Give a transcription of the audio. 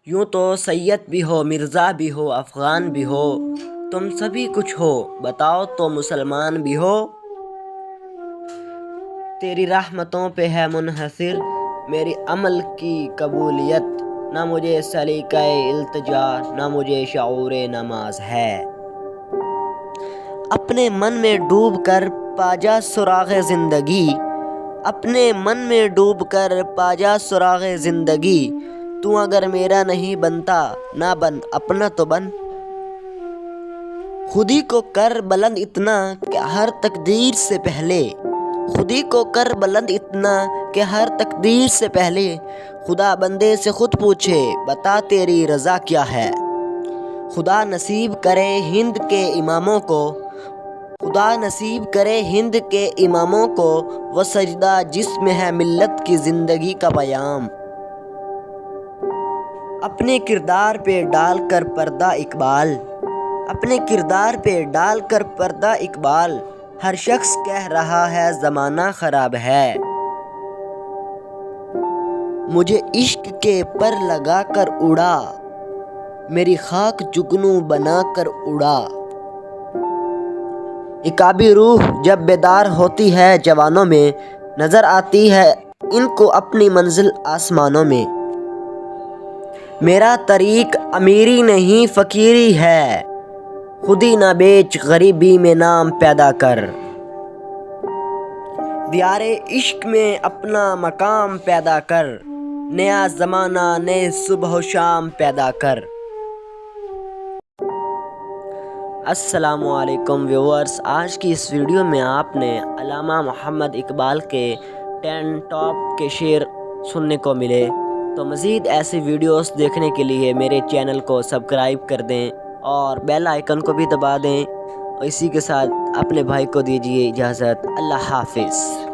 یوں تو سید بھی ہو، مرزا بھی ہو، افغان بھی ہو، تم سبھی کچھ ہو، بتاؤ تو مسلمان بھی ہو؟ تیری رحمتوں پہ ہے منحصر میری عمل کی قبولیت، نہ مجھے سلیقہ التجا نہ مجھے شعور نماز ہے۔ اپنے من میں ڈوب کر پا جا سراغ زندگی، اپنے من میں ڈوب کر پا جا سراغ زندگی، تو اگر میرا نہیں بنتا نہ بن، اپنا تو بن۔ خودی کو کر بلند اتنا کہ ہر تقدیر سے پہلے، خودی کو کر بلند اتنا کہ ہر تقدیر سے پہلے، خدا بندے سے خود پوچھے بتا تیری رضا کیا ہے۔ خدا نصیب کرے ہند کے اماموں کو، خدا نصیب کرے ہند کے اماموں کو، وہ سجدہ جس میں ہے ملت کی زندگی کا پیام۔ اپنے کردار پہ ڈال کر پردہ اقبال، اپنے کردار پہ ڈال کر پردہ اقبال، ہر شخص کہہ رہا ہے زمانہ خراب ہے۔ مجھے عشق کے پر لگا کر اڑا، میری خاک جگنو بنا کر اڑا۔ ایک آبی روح جب بیدار ہوتی ہے جوانوں میں، نظر آتی ہے ان کو اپنی منزل آسمانوں میں۔ میرا طریق امیری نہیں فقیری ہے، خودی نہ بیچ غریبی میں نام پیدا کر۔ دیار عشق میں اپنا مقام پیدا کر، نیا زمانہ نئے صبح و شام پیدا کر۔ السلام علیکم ویورز، آج کی اس ویڈیو میں آپ نے علامہ محمد اقبال کے 10 ٹاپ کے شعر سننے کو ملے۔ تو مزید ایسی ویڈیوز دیکھنے کے لیے میرے چینل کو سبسکرائب کر دیں اور بیل آئیکن کو بھی دبا دیں، اور اسی کے ساتھ اپنے بھائی کو دیجیے اجازت۔ اللہ حافظ۔